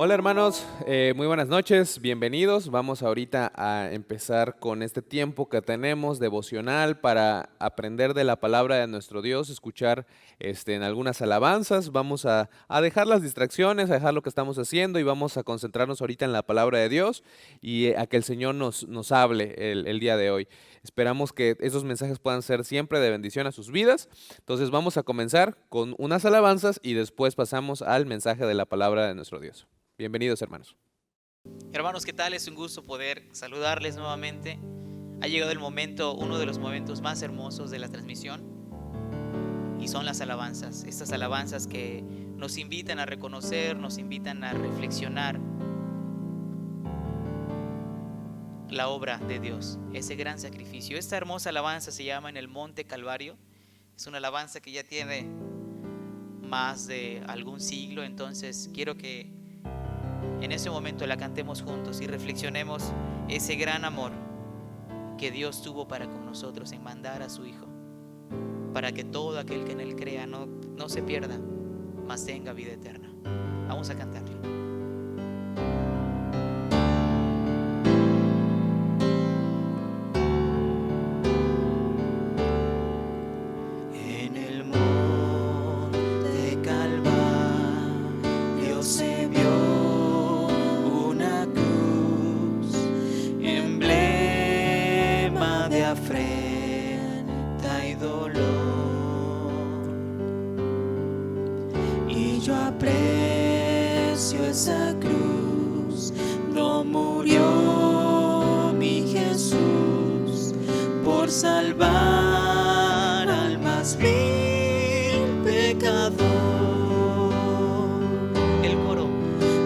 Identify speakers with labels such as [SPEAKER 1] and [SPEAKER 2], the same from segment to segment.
[SPEAKER 1] Hola hermanos, muy buenas noches, bienvenidos. Vamos ahorita a empezar con este tiempo que tenemos devocional para aprender de la palabra de nuestro Dios, escuchar en algunas alabanzas. Vamos a dejar las distracciones, a dejar lo que estamos haciendo y vamos a concentrarnos ahorita en la palabra de Dios y a que el Señor nos hable el día de hoy. Esperamos que esos mensajes puedan ser siempre de bendición a sus vidas. Entonces vamos a comenzar con unas alabanzas y después pasamos al mensaje de la palabra de nuestro Dios. Bienvenidos, hermanos.
[SPEAKER 2] Hermanos, ¿qué tal? Es un gusto poder saludarles nuevamente. Ha llegado el momento, uno de los momentos más hermosos de la transmisión, y son las alabanzas. Estas alabanzas que nos invitan a reconocer, nos invitan a reflexionar la obra de Dios, ese gran sacrificio. Esta hermosa alabanza se llama En el Monte Calvario. Es una alabanza que ya tiene más de algún siglo, entonces quiero que en ese momento la cantemos juntos y reflexionemos ese gran amor que Dios tuvo para con nosotros en mandar a su Hijo, para que todo aquel que en Él crea no se pierda, mas tenga vida eterna. Vamos a cantarlo.
[SPEAKER 3] Afrenta y dolor, y yo aprecio esa cruz. No murió mi Jesús por salvar al más vil pecador.
[SPEAKER 2] El coro.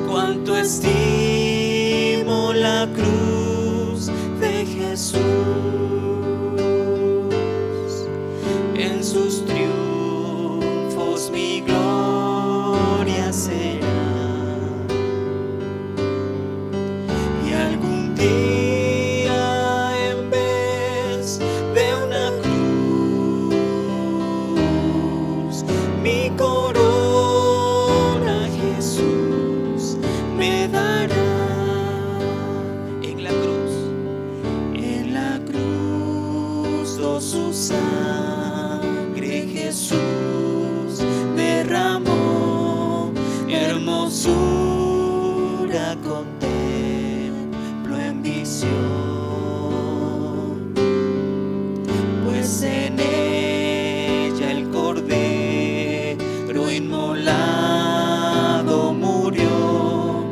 [SPEAKER 3] Cuánto estimo la cruz de Jesús. En sus triunfos mi gloria será, y algún día en vez de una cruz mi corona Jesús me dará.
[SPEAKER 2] En la cruz do su sangre Jesús derramó, hermosura contemplo en visión, pues en ella el Cordero inmolado murió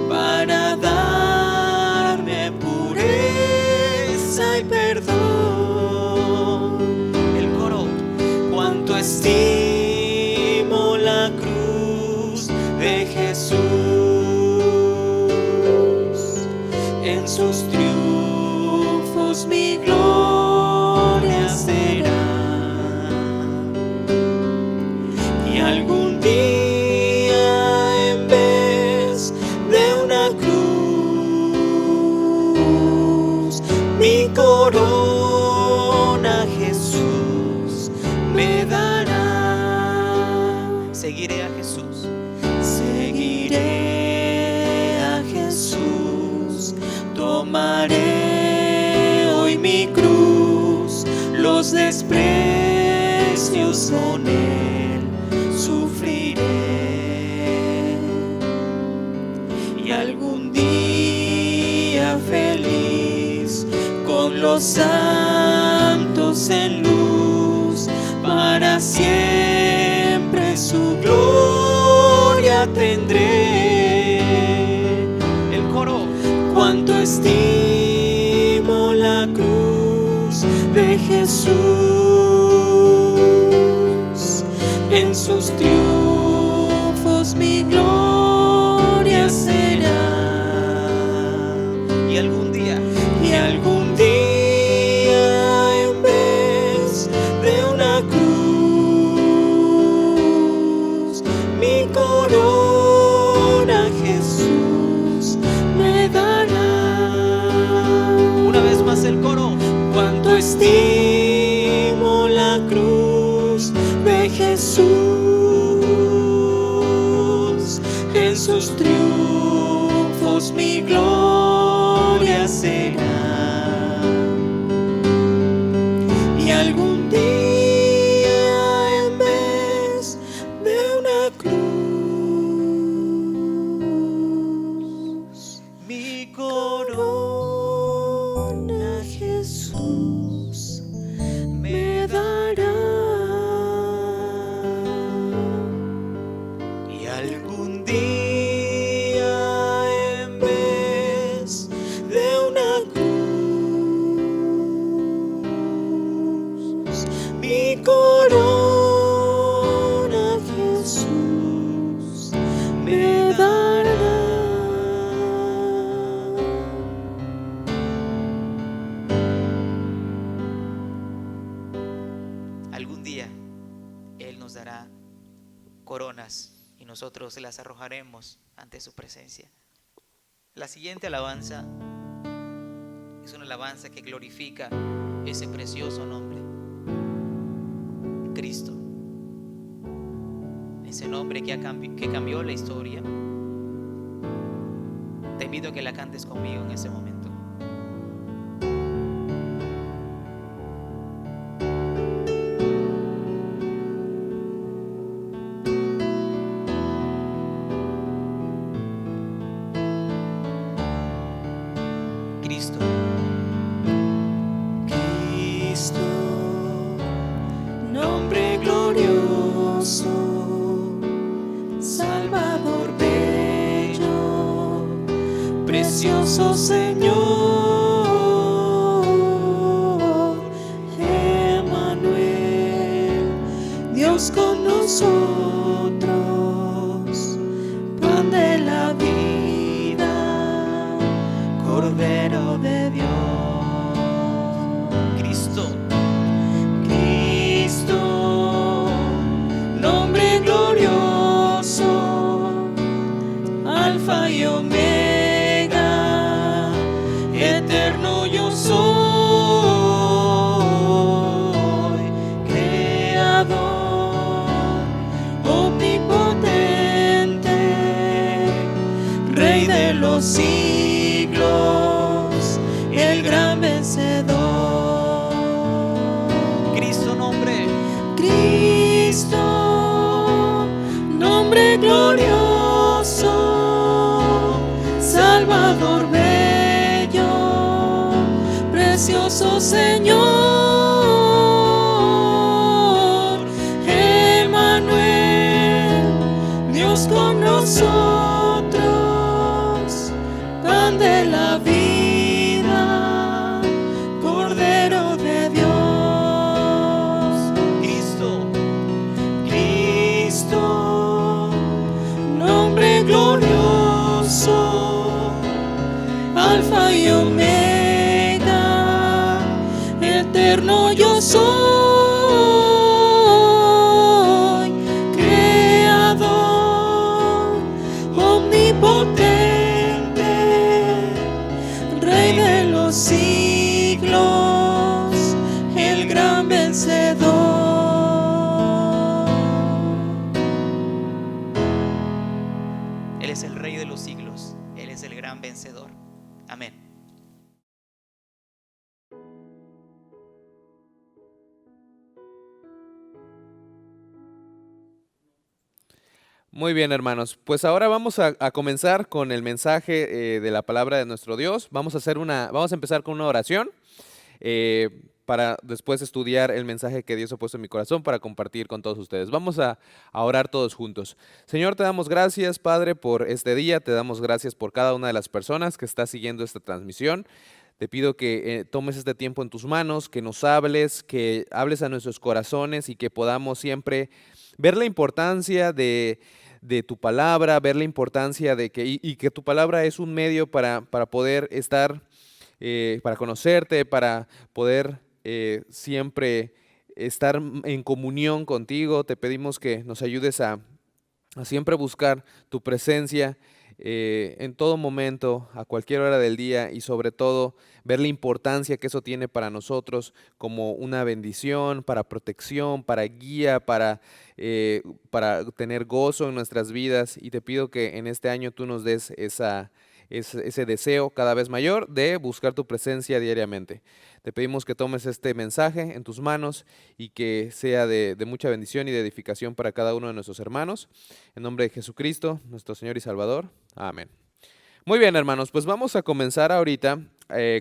[SPEAKER 2] para darme pureza y perdón. Estimo la cruz de Jesús. En sus triunfos mi gloria será, y algún día en vez de una cruz mi corona Jesús me dará. Seguiré a Jesús.
[SPEAKER 3] Seguiré a Jesús. Tomaré hoy mi cruz. Los desprecios con Él sufriré. Y algún día feliz con los santos en luz, para siempre su gloria tendré.
[SPEAKER 2] El coro.
[SPEAKER 3] Cuánto estimo la cruz de Jesús. En sus triunfos mi gloria será.
[SPEAKER 2] Y algún día
[SPEAKER 3] en vez de una cruz mi corona Jesús me dará.
[SPEAKER 2] Una vez más el coro.
[SPEAKER 3] Cuánto estimo la cruz de Jesús. En sus triunfos corona Jesús me dará.
[SPEAKER 2] Algún día Él nos dará coronas y nosotros las arrojaremos ante su presencia. La siguiente alabanza es una alabanza que glorifica ese precioso nombre, Cristo, ese nombre que cambió la historia. Te invito a que la cantes conmigo en ese momento. Cristo,
[SPEAKER 3] Cristo, nombre glorioso, Salvador bello, precioso Señor, Emmanuel, Dios con nosotros, pan de la vida, Cordero de Dios.
[SPEAKER 2] Cristo,
[SPEAKER 3] Cristo, nombre glorioso, Alfa y Omega, eterno yo soy, Creador, omnipotente, Rey de los siglos, el gran vencedor.
[SPEAKER 2] Cristo nombre,
[SPEAKER 3] Cristo, nombre glorioso, Salvador bello, precioso Señor, Emmanuel, Dios con nosotros, pan de la vida, Cordero de Dios.
[SPEAKER 2] Cristo,
[SPEAKER 3] Cristo, nombre glorioso, Alfa y Omega, eterno yo soy, Creador, omnipotente, Rey de los siglos, el gran vencedor.
[SPEAKER 2] Él es el Rey de los siglos, Él es el gran vencedor. Amén.
[SPEAKER 1] Muy bien, hermanos. Pues ahora vamos a comenzar con el mensaje de la palabra de nuestro Dios. Vamos a empezar con una oración para después estudiar el mensaje que Dios ha puesto en mi corazón para compartir con todos ustedes. Vamos a orar todos juntos. Señor, te damos gracias, Padre, por este día. Te damos gracias por cada una de las personas que está siguiendo esta transmisión. Te pido que tomes este tiempo en tus manos, que nos hables, que hables a nuestros corazones y que podamos siempre ver la importancia de tu palabra, ver la importancia de que tu palabra es un medio para poder estar, para conocerte, para poder siempre estar en comunión contigo. Te pedimos que nos ayudes a siempre buscar tu presencia en todo momento, a cualquier hora del día, y sobre todo ver la importancia que eso tiene para nosotros como una bendición, para protección, para guía, para tener gozo en nuestras vidas. Y te pido que en este año tú nos des ese deseo cada vez mayor de buscar tu presencia diariamente. Te pedimos que tomes este mensaje en tus manos y que sea de mucha bendición y de edificación para cada uno de nuestros hermanos. En nombre de Jesucristo, nuestro Señor y Salvador. Amén. Muy bien, hermanos, pues vamos a comenzar ahorita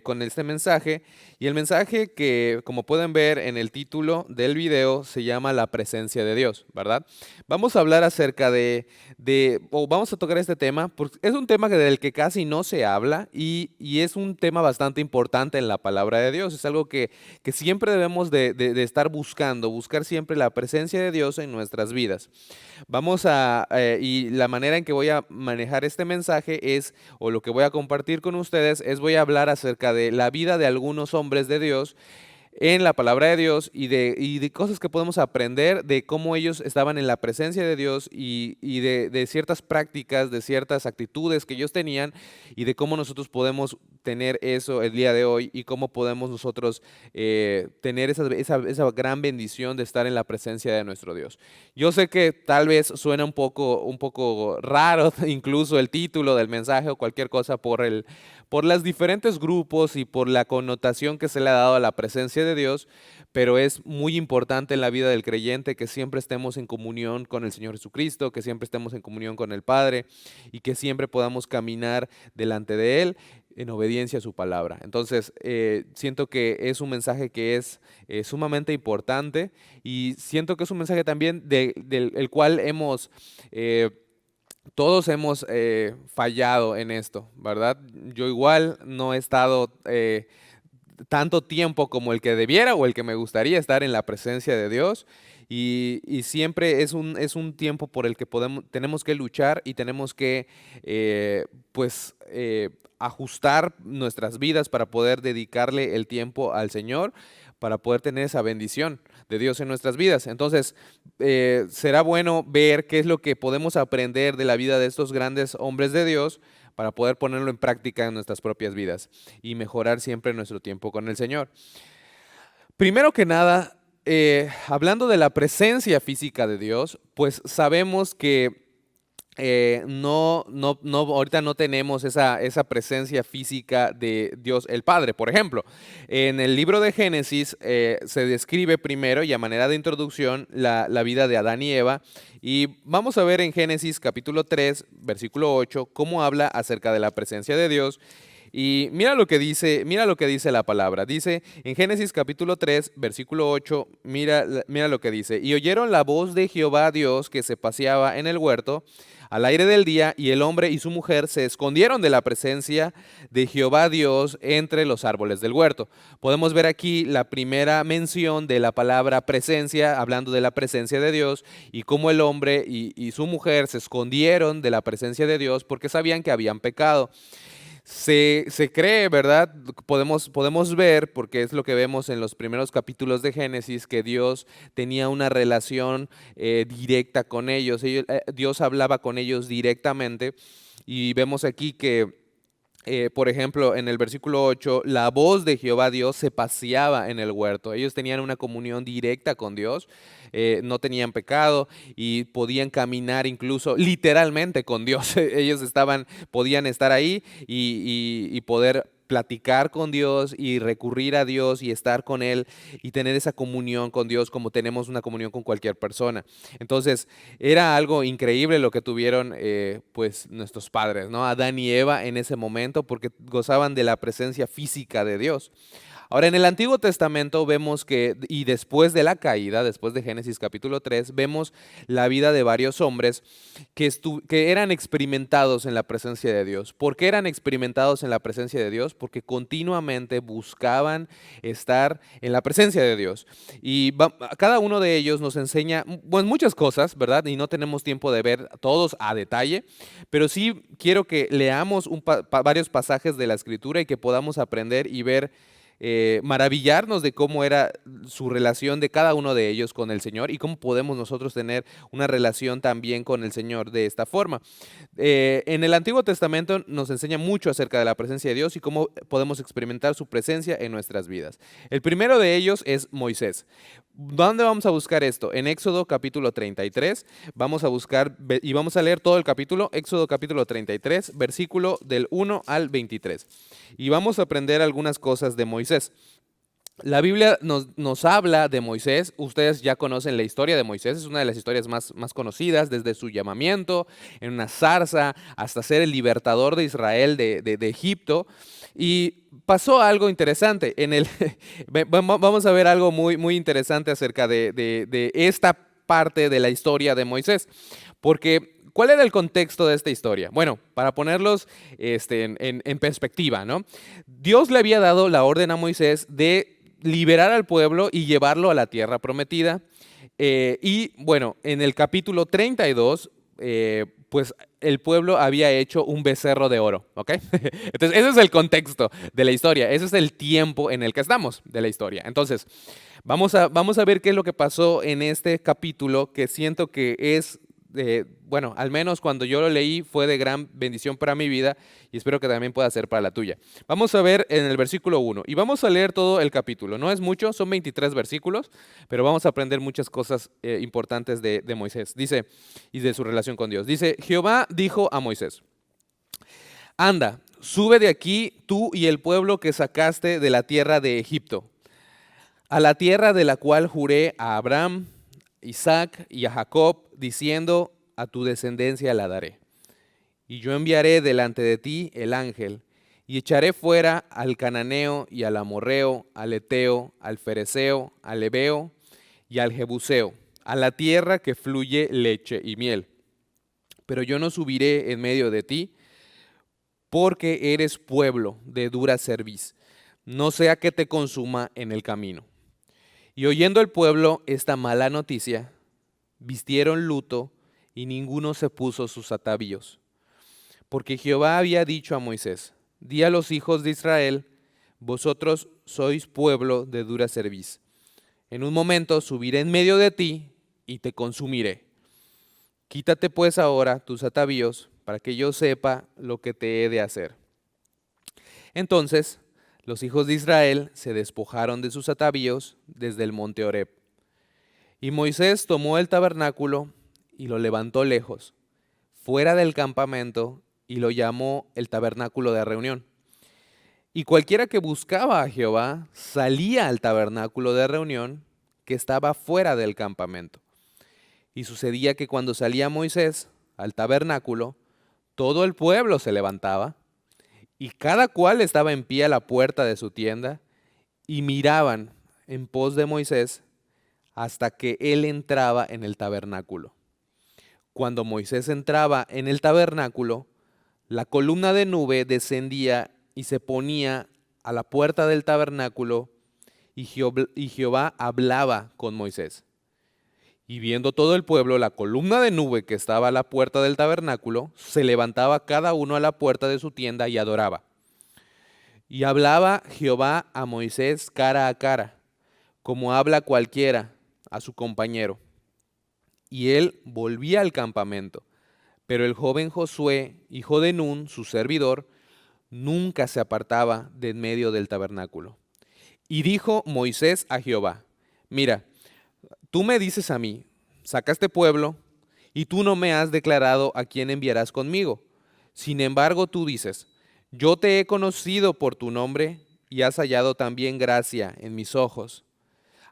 [SPEAKER 1] con este mensaje. Y el mensaje que, como pueden ver en el título del video, se llama La presencia de Dios, ¿verdad? Vamos a hablar acerca o vamos a tocar este tema, porque es un tema del que casi no se habla y es un tema bastante importante en la palabra de Dios. Es algo que siempre debemos de estar buscar siempre la presencia de Dios en nuestras vidas. Y la manera en que voy a manejar este mensaje o lo que voy a compartir con ustedes, voy a hablar acerca de la vida de algunos hombres de Dios en la palabra de Dios y de cosas que podemos aprender de cómo ellos estaban en la presencia de Dios y de ciertas prácticas, de ciertas actitudes que ellos tenían y de cómo nosotros podemos tener eso el día de hoy y cómo podemos nosotros tener esa gran bendición de estar en la presencia de nuestro Dios. Yo sé que tal vez suena un poco raro incluso el título del mensaje o cualquier cosa por los diferentes grupos y por la connotación que se le ha dado a la presencia de Dios, pero es muy importante en la vida del creyente que siempre estemos en comunión con el Señor Jesucristo, que siempre estemos en comunión con el Padre y que siempre podamos caminar delante de Él en obediencia a su palabra. Entonces, siento que es un mensaje que es sumamente importante y siento que es un mensaje también del cual todos hemos fallado en esto, ¿verdad? Yo igual no he estado tanto tiempo como el que debiera o el que me gustaría estar en la presencia de Dios y siempre es un tiempo por el que tenemos que luchar y tenemos que ajustar nuestras vidas para poder dedicarle el tiempo al Señor, para poder tener esa bendición de Dios en nuestras vidas. Entonces, será bueno ver qué es lo que podemos aprender de la vida de estos grandes hombres de Dios para poder ponerlo en práctica en nuestras propias vidas y mejorar siempre nuestro tiempo con el Señor. Primero que nada, hablando de la presencia física de Dios, pues sabemos que ahorita no tenemos esa presencia física de Dios el Padre. Por ejemplo, en el libro de Génesis se describe primero y a manera de introducción la vida de Adán y Eva. Y vamos a ver en Génesis capítulo 3, versículo 8, cómo habla acerca de la presencia de Dios. Y mira lo que dice la palabra. Dice en Génesis capítulo 3, versículo 8, mira lo que dice. Y oyeron la voz de Jehová Dios que se paseaba en el huerto al aire del día, y el hombre y su mujer se escondieron de la presencia de Jehová Dios entre los árboles del huerto. Podemos ver aquí la primera mención de la palabra presencia, hablando de la presencia de Dios, y cómo el hombre y su mujer se escondieron de la presencia de Dios porque sabían que habían pecado. Se cree, ¿verdad? Podemos ver, porque es lo que vemos en los primeros capítulos de Génesis, que Dios tenía una relación directa con ellos. Dios hablaba con ellos directamente y vemos aquí que por ejemplo, en el versículo 8, la voz de Jehová Dios se paseaba en el huerto. Ellos tenían una comunión directa con Dios, no tenían pecado y podían caminar incluso literalmente con Dios. Ellos podían estar ahí y poder platicar con Dios y recurrir a Dios y estar con Él y tener esa comunión con Dios como tenemos una comunión con cualquier persona. Entonces, era algo increíble lo que tuvieron pues nuestros padres, ¿no? Adán y Eva en ese momento porque gozaban de la presencia física de Dios. Ahora, en el Antiguo Testamento vemos y después de la caída, después de Génesis capítulo 3, vemos la vida de varios hombres que eran experimentados en la presencia de Dios. ¿Por qué eran experimentados en la presencia de Dios? Porque continuamente buscaban estar en la presencia de Dios. Y cada uno de ellos nos enseña muchas cosas, ¿verdad? Y no tenemos tiempo de ver todos a detalle, pero sí quiero que leamos varios pasajes de la Escritura y que podamos aprender y ver maravillarnos de cómo era su relación de cada uno de ellos con el Señor y cómo podemos nosotros tener una relación también con el Señor de esta forma. En el Antiguo Testamento nos enseña mucho acerca de la presencia de Dios y cómo podemos experimentar su presencia en nuestras vidas. El primero de ellos es Moisés. ¿Dónde vamos a buscar esto? En Éxodo capítulo 33, vamos a buscar y vamos a leer todo el capítulo, Éxodo capítulo 33, versículo del 1 al 23. Y vamos a aprender algunas cosas de Moisés. La Biblia nos habla de Moisés. Ustedes ya conocen la historia de Moisés, es una de las historias más conocidas, desde su llamamiento en una zarza hasta ser el libertador de Israel de Egipto. Y pasó algo interesante. Vamos a ver algo muy, muy interesante acerca de esta parte de la historia de Moisés. Porque, ¿cuál era el contexto de esta historia? Bueno, para ponerlos en perspectiva, ¿no? Dios le había dado la orden a Moisés de liberar al pueblo y llevarlo a la tierra prometida. Y bueno, en el capítulo 32, pues el pueblo había hecho un becerro de oro, ¿ok? Entonces, ese es el contexto de la historia, ese es el tiempo en el que estamos de la historia. Entonces, vamos a ver qué es lo que pasó en este capítulo, que siento que es, bueno, al menos cuando yo lo leí fue de gran bendición para mi vida y espero que también pueda ser para la tuya. Vamos a ver en el versículo 1 y vamos a leer todo el capítulo. No es mucho, son 23 versículos, pero vamos a aprender muchas cosas importantes de Moisés. Dice, y de su relación con Dios. Dice, Jehová dijo a Moisés, anda, sube de aquí tú y el pueblo que sacaste de la tierra de Egipto, a la tierra de la cual juré a Abraham, Isaac y a Jacob, diciendo, a tu descendencia la daré. Y yo enviaré delante de ti el ángel, y echaré fuera al cananeo y al amorreo, al eteo, al fereceo, al heveo y al jebuseo, a la tierra que fluye leche y miel. Pero yo no subiré en medio de ti, porque eres pueblo de dura cerviz, no sea que te consuma en el camino. Y oyendo el pueblo esta mala noticia, vistieron luto y ninguno se puso sus atavíos. Porque Jehová había dicho a Moisés, di a los hijos de Israel, vosotros sois pueblo de dura cerviz. En un momento subiré en medio de ti y te consumiré. Quítate pues ahora tus atavíos para que yo sepa lo que te he de hacer. Entonces los hijos de Israel se despojaron de sus atavíos desde el monte Horeb. Y Moisés tomó el tabernáculo y lo levantó lejos, fuera del campamento, y lo llamó el tabernáculo de reunión. Y cualquiera que buscaba a Jehová salía al tabernáculo de reunión que estaba fuera del campamento. Y sucedía que cuando salía Moisés al tabernáculo, todo el pueblo se levantaba, y cada cual estaba en pie a la puerta de su tienda, y miraban en pos de Moisés hasta que él entraba en el tabernáculo. Cuando Moisés entraba en el tabernáculo, la columna de nube descendía y se ponía a la puerta del tabernáculo, y Jehová hablaba con Moisés. Y viendo todo el pueblo la columna de nube que estaba a la puerta del tabernáculo, se levantaba cada uno a la puerta de su tienda y adoraba. Y hablaba Jehová a Moisés cara a cara, como habla cualquiera a su compañero. Y él volvía al campamento. Pero el joven Josué, hijo de Nun, su servidor, nunca se apartaba de en medio del tabernáculo. Y dijo Moisés a Jehová, mira, tú me dices a mí, saca este pueblo, y tú no me has declarado a quién enviarás conmigo. Sin embargo, tú dices, yo te he conocido por tu nombre, y has hallado también gracia en mis ojos.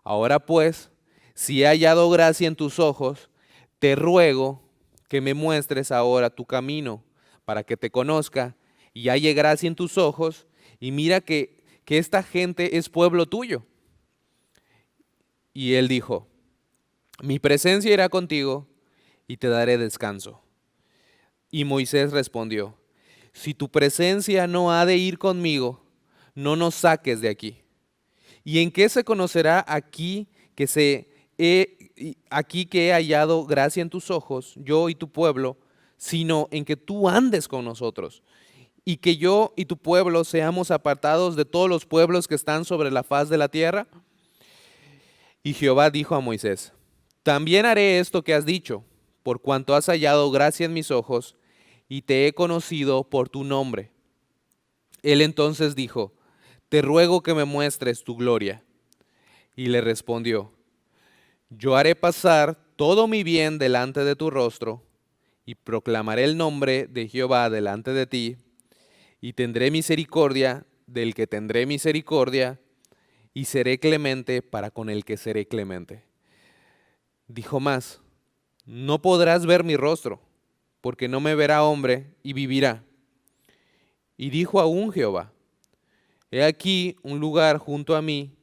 [SPEAKER 1] Ahora pues, si he hallado gracia en tus ojos, te ruego que me muestres ahora tu camino, para que te conozca, y halle gracia en tus ojos, y mira que esta gente es pueblo tuyo. Y él dijo, mi presencia irá contigo, y te daré descanso. Y Moisés respondió, si tu presencia no ha de ir conmigo, no nos saques de aquí. ¿Y en qué se conocerá aquí que he hallado gracia en tus ojos, yo y tu pueblo, sino en que tú andes con nosotros, y que yo y tu pueblo seamos apartados de todos los pueblos que están sobre la faz de la tierra? Y Jehová dijo a Moisés, también haré esto que has dicho, por cuanto has hallado gracia en mis ojos, y te he conocido por tu nombre. Él entonces dijo, te ruego que me muestres tu gloria. Y le respondió, yo haré pasar todo mi bien delante de tu rostro, y proclamaré el nombre de Jehová delante de ti, y tendré misericordia del que tendré misericordia, y seré clemente para con el que seré clemente. Dijo más, no podrás ver mi rostro, porque no me verá hombre y vivirá. Y dijo aún Jehová, He aquí un lugar junto a mí,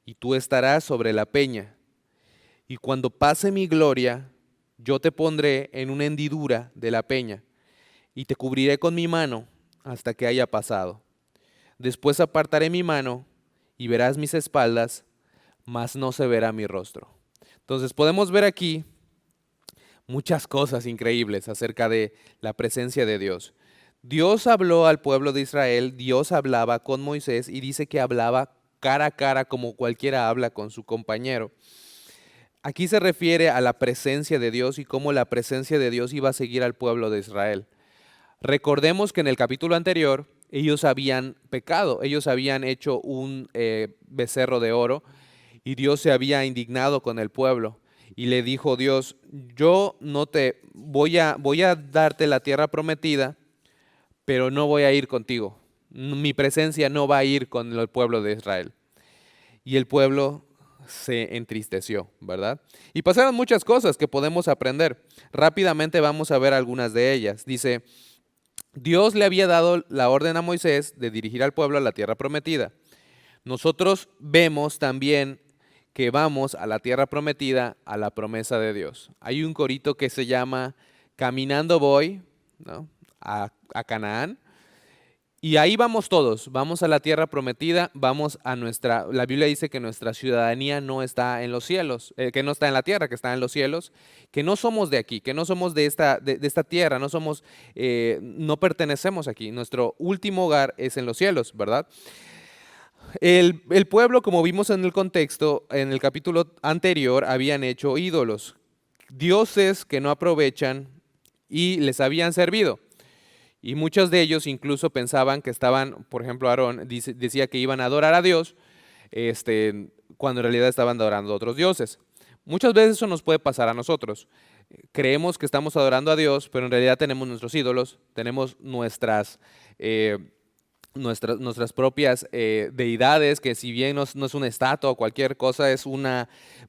[SPEAKER 1] y tú estarás sobre la peña. Y cuando pase mi gloria, yo te pondré en una hendidura de la peña, y te cubriré con mi mano hasta que haya pasado. Después apartaré mi mano, y verás mis espaldas, mas no se verá mi rostro. Entonces podemos ver aquí muchas cosas increíbles acerca de la presencia de Dios. Dios habló al pueblo de Israel, Dios hablaba con Moisés y dice que hablaba cara a cara como cualquiera habla con su compañero. Aquí se refiere a la presencia de Dios y cómo la presencia de Dios iba a seguir al pueblo de Israel. Recordemos que en el capítulo anterior ellos habían pecado, ellos habían hecho un becerro de oro y Dios se había indignado con el pueblo y le dijo Dios, yo no te voy a darte la tierra prometida, pero no voy a ir contigo. Mi presencia no va a ir con el pueblo de Israel. Y el pueblo se entristeció, ¿verdad? Y pasaron muchas cosas que podemos aprender. Rápidamente vamos a ver algunas de ellas. Dice, Dios le había dado la orden a Moisés de dirigir al pueblo a la tierra prometida. Nosotros vemos también que vamos a la tierra prometida, a la promesa de Dios. Hay un corito que se llama Caminando voy, ¿no?, a Canaán. Y ahí vamos todos, vamos a la tierra prometida, vamos a la Biblia dice que nuestra ciudadanía no está en los cielos, que no está en la tierra, que está en los cielos, que no somos de aquí, que no somos de esta tierra, no pertenecemos aquí, nuestro último hogar es en los cielos, ¿verdad? El pueblo, como vimos en el contexto, en el capítulo anterior, habían hecho ídolos, dioses que no aprovechan y les habían servido. Y muchos de ellos incluso pensaban que estaban, por ejemplo, Aarón decía que iban a adorar a Dios, cuando en realidad estaban adorando a otros dioses. Muchas veces eso nos puede pasar a nosotros. Creemos que estamos adorando a Dios, pero en realidad tenemos nuestros ídolos, tenemos nuestras propias deidades, que si bien no es una estatua o cualquier cosa,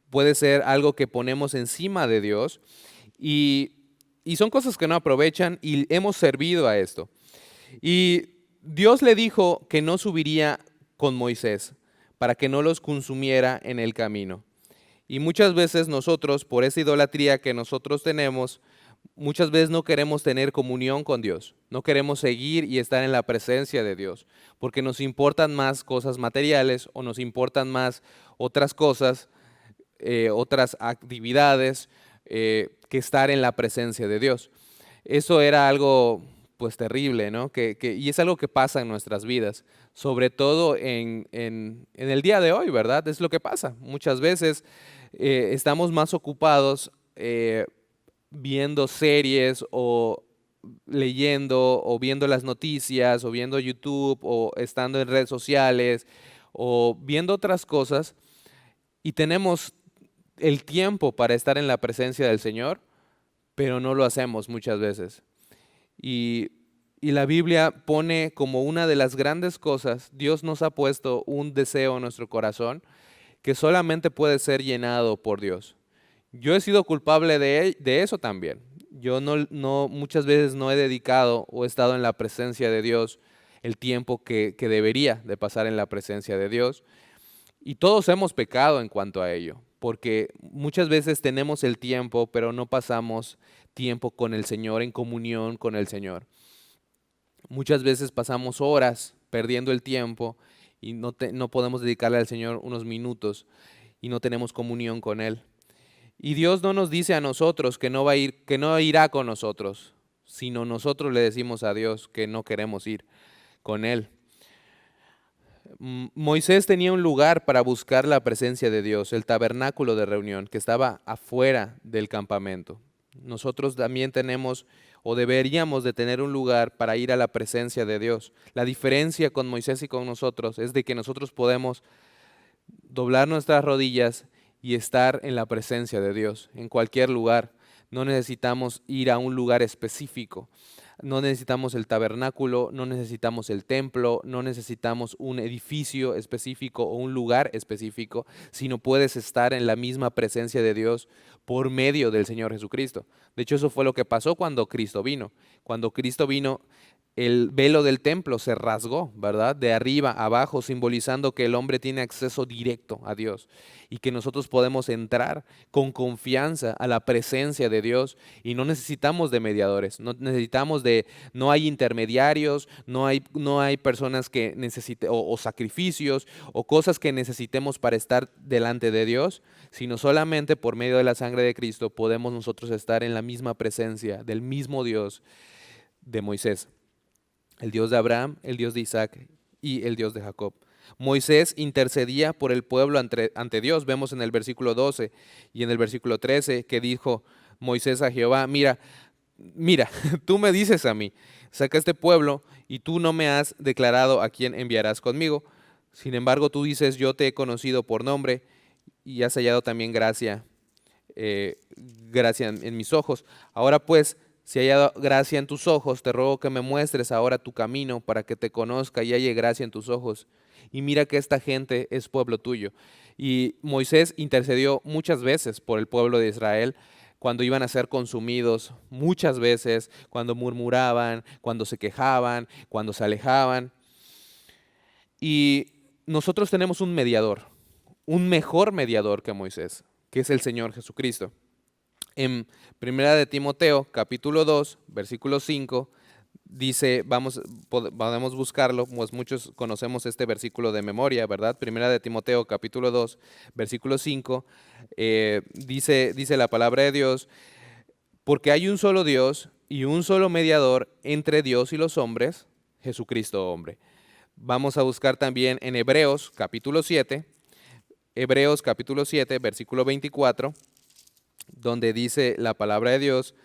[SPEAKER 1] puede ser algo que ponemos encima de Dios. Y son cosas que no aprovechan y hemos servido a esto. Y Dios le dijo que no subiría con Moisés para que no los consumiera en el camino. Y muchas veces nosotros, por esa idolatría que nosotros tenemos, muchas veces no queremos tener comunión con Dios. No queremos seguir y estar en la presencia de Dios, porque nos importan más cosas materiales o nos importan más otras cosas, otras actividades, que estar en la presencia de Dios. Eso era algo pues terrible, ¿no? Y es algo que pasa en nuestras vidas, sobre todo en el día de hoy, ¿verdad? Es lo que pasa. Muchas veces estamos más ocupados viendo series o leyendo o viendo las noticias o viendo YouTube o estando en redes sociales o viendo otras cosas y tenemos el tiempo para estar en la presencia del Señor, pero no lo hacemos muchas veces. Y, y la Biblia pone como una de las grandes cosas, Dios nos ha puesto un deseo en nuestro corazón que solamente puede ser llenado por Dios. Yo he sido culpable de eso también. Yo muchas veces no he dedicado o he estado en la presencia de Dios el tiempo que debería de pasar en la presencia de Dios. Y todos hemos pecado en cuanto a ello, porque muchas veces tenemos el tiempo, pero no pasamos tiempo con el Señor, en comunión con el Señor. Muchas veces pasamos horas perdiendo el tiempo y no podemos dedicarle al Señor unos minutos y no tenemos comunión con Él. Y Dios no nos dice a nosotros que que no irá con nosotros, sino nosotros le decimos a Dios que no queremos ir con Él. Moisés tenía un lugar para buscar la presencia de Dios, el tabernáculo de reunión, que estaba afuera del campamento. Nosotros también tenemos o deberíamos de tener un lugar para ir a la presencia de Dios. La diferencia con Moisés y con nosotros es de que nosotros podemos doblar nuestras rodillas y estar en la presencia de Dios, en cualquier lugar. No necesitamos ir a un lugar específico. No necesitamos el tabernáculo, no necesitamos el templo, no necesitamos un edificio específico o un lugar específico, sino puedes estar en la misma presencia de Dios por medio del Señor Jesucristo. De hecho, eso fue lo que pasó cuando Cristo vino. Cuando Cristo vino, el velo del templo se rasgó, ¿verdad? De arriba a abajo, simbolizando que el hombre tiene acceso directo a Dios y que nosotros podemos entrar con confianza a la presencia de Dios y no necesitamos de mediadores, no hay intermediarios, no hay personas que necesiten o sacrificios o cosas que necesitemos para estar delante de Dios, sino solamente por medio de la sangre de Cristo podemos nosotros estar en la misma presencia del mismo Dios de Moisés. El Dios de Abraham, el Dios de Isaac y el Dios de Jacob. Moisés intercedía por el pueblo ante Dios. Vemos en el versículo 12 y en el versículo 13 que dijo Moisés a Jehová, mira, tú me dices a mí, saca este pueblo y tú no me has declarado a quién enviarás conmigo. Sin embargo, tú dices, yo te he conocido por nombre y has hallado también gracia en mis ojos. Ahora pues, si haya hallado gracia en tus ojos, te ruego que me muestres ahora tu camino para que te conozca y haya gracia en tus ojos. Y mira que esta gente es pueblo tuyo. Y Moisés intercedió muchas veces por el pueblo de Israel cuando iban a ser consumidos, muchas veces cuando murmuraban, cuando se quejaban, cuando se alejaban. Y nosotros tenemos un mediador, un mejor mediador que Moisés, que es el Señor Jesucristo. En Primera de Timoteo, capítulo 2, versículo 5, dice, podemos buscarlo, pues muchos conocemos este versículo de memoria, ¿verdad? Primera de Timoteo, capítulo 2, versículo 5, dice la palabra de Dios, porque hay un solo Dios y un solo mediador entre Dios y los hombres, Jesucristo hombre. Vamos a buscar también en Hebreos, capítulo 7, versículo 24, donde dice la palabra de Dios,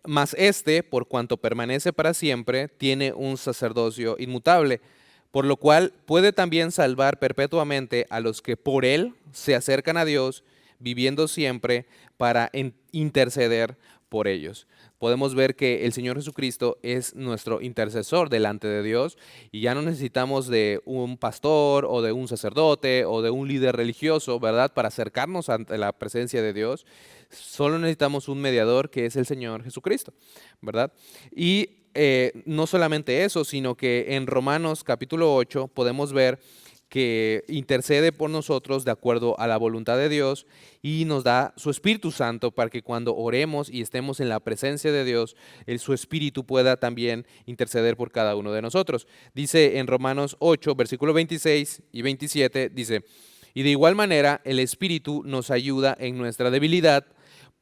[SPEAKER 1] mas por cuanto permanece para siempre, tiene un sacerdocio inmutable, por lo cual puede también salvar perpetuamente a los que por él se acercan a Dios, viviendo siempre para interceder por ellos. Podemos ver que el Señor Jesucristo es nuestro intercesor delante de Dios y ya no necesitamos de un pastor o de un sacerdote o de un líder religioso, ¿verdad? Para acercarnos ante la presencia de Dios. Solo necesitamos un mediador que es el Señor Jesucristo, ¿verdad? Y no solamente eso, sino que en Romanos capítulo 8 podemos ver que intercede por nosotros de acuerdo a la voluntad de Dios y nos da su Espíritu Santo para que cuando oremos y estemos en la presencia de Dios, su Espíritu pueda también interceder por cada uno de nosotros. Dice en Romanos 8, versículo 26 y 27, dice, y de igual manera el Espíritu nos ayuda en nuestra debilidad,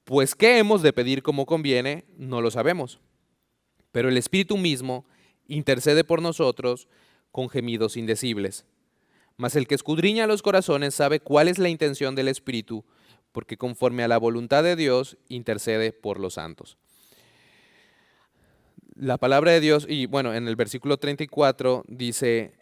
[SPEAKER 1] pues ¿qué hemos de pedir como conviene? No lo sabemos. Pero el Espíritu mismo intercede por nosotros con gemidos indecibles. Mas el que escudriña los corazones sabe cuál es la intención del Espíritu, porque conforme a la voluntad de Dios intercede por los santos. La palabra de Dios, y bueno, en el versículo 34 dice,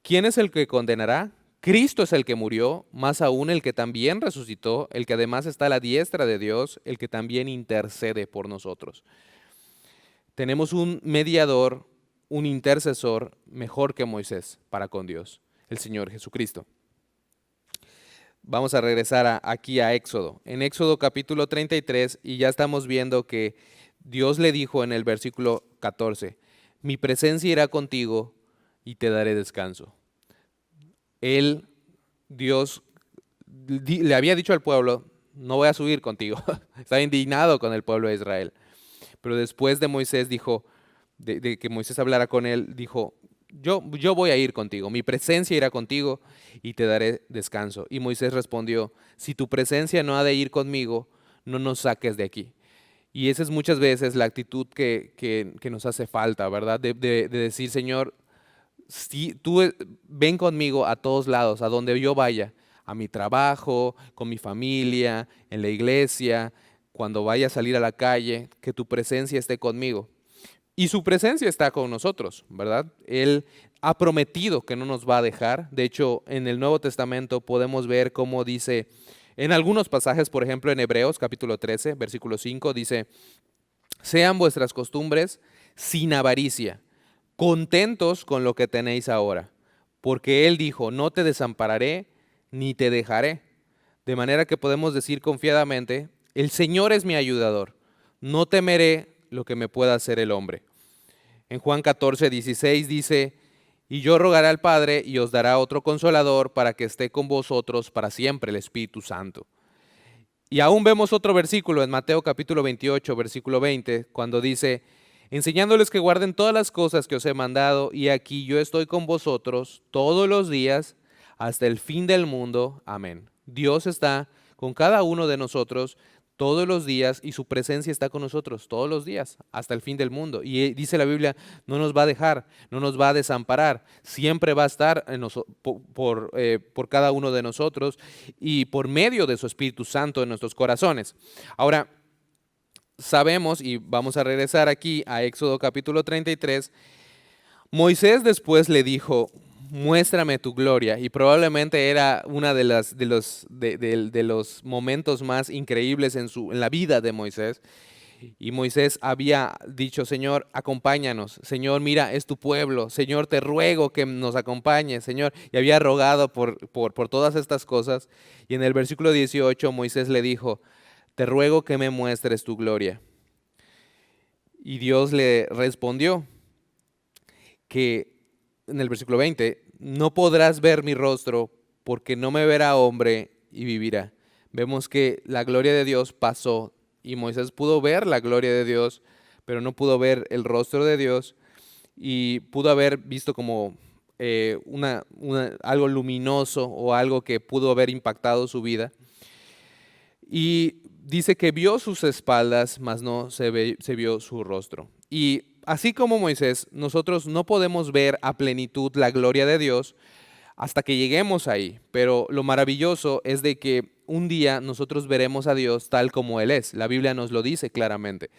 [SPEAKER 1] ¿quién es el que condenará? Cristo es el que murió, más aún el que también resucitó, el que además está a la diestra de Dios, el que también intercede por nosotros. Tenemos un mediador, un intercesor mejor que Moisés para con Dios, el Señor Jesucristo. Vamos a regresar aquí a Éxodo. En Éxodo capítulo 33, y ya estamos viendo que Dios le dijo en el versículo 14, mi presencia irá contigo y te daré descanso. Dios, le había dicho al pueblo, no voy a subir contigo. Estaba indignado con el pueblo de Israel. Pero después de Moisés dijo, de que Moisés hablara con él, dijo, yo voy a ir contigo, mi presencia irá contigo y te daré descanso. Y Moisés respondió, si tu presencia no ha de ir conmigo, no nos saques de aquí. Y esa es muchas veces la actitud que nos hace falta, ¿verdad? De decir, Señor, si tú ven conmigo a todos lados, a donde yo vaya, a mi trabajo, con mi familia, en la iglesia, cuando vaya a salir a la calle, que tu presencia esté conmigo. Y su presencia está con nosotros, ¿verdad? Él ha prometido que no nos va a dejar. De hecho, en el Nuevo Testamento podemos ver cómo dice, en algunos pasajes, por ejemplo en Hebreos capítulo 13, versículo 5, dice, sean vuestras costumbres sin avaricia, contentos con lo que tenéis ahora, porque Él dijo, no te desampararé ni te dejaré. De manera que podemos decir confiadamente, el Señor es mi ayudador, no temeré lo que me pueda hacer el hombre. En Juan 14:16 dice, y yo rogaré al Padre y os dará otro consolador para que esté con vosotros para siempre, el Espíritu Santo. Y aún vemos otro versículo en Mateo capítulo 28, versículo 20, cuando dice, enseñándoles que guarden todas las cosas que os he mandado, y aquí yo estoy con vosotros todos los días hasta el fin del mundo. Amén. Dios está con cada uno de nosotros todos los días y su presencia está con nosotros todos los días hasta el fin del mundo. Y dice la Biblia, no nos va a dejar, no nos va a desamparar, siempre va a estar por cada uno de nosotros y por medio de su Espíritu Santo en nuestros corazones. Ahora, sabemos, y vamos a regresar aquí a Éxodo capítulo 33, Moisés después le dijo, muéstrame tu gloria, y probablemente era una de los momentos más increíbles en la vida de Moisés. Y Moisés había dicho, Señor, acompáñanos, Señor, mira, es tu pueblo, Señor, te ruego que nos acompañes, Señor, y había rogado por todas estas cosas. Y en el versículo 18 Moisés le dijo, te ruego que me muestres tu gloria. Y Dios le respondió que en el versículo 20, no podrás ver mi rostro porque no me verá hombre y vivirá. Vemos que la gloria de Dios pasó y Moisés pudo ver la gloria de Dios, pero no pudo ver el rostro de Dios y pudo haber visto como algo luminoso o algo que pudo haber impactado su vida. Y dice que vio sus espaldas, mas no se vio su rostro. Y así como Moisés, nosotros no podemos ver a plenitud la gloria de Dios hasta que lleguemos ahí. Pero lo maravilloso es de que un día nosotros veremos a Dios tal como Él es. La Biblia nos lo dice claramente.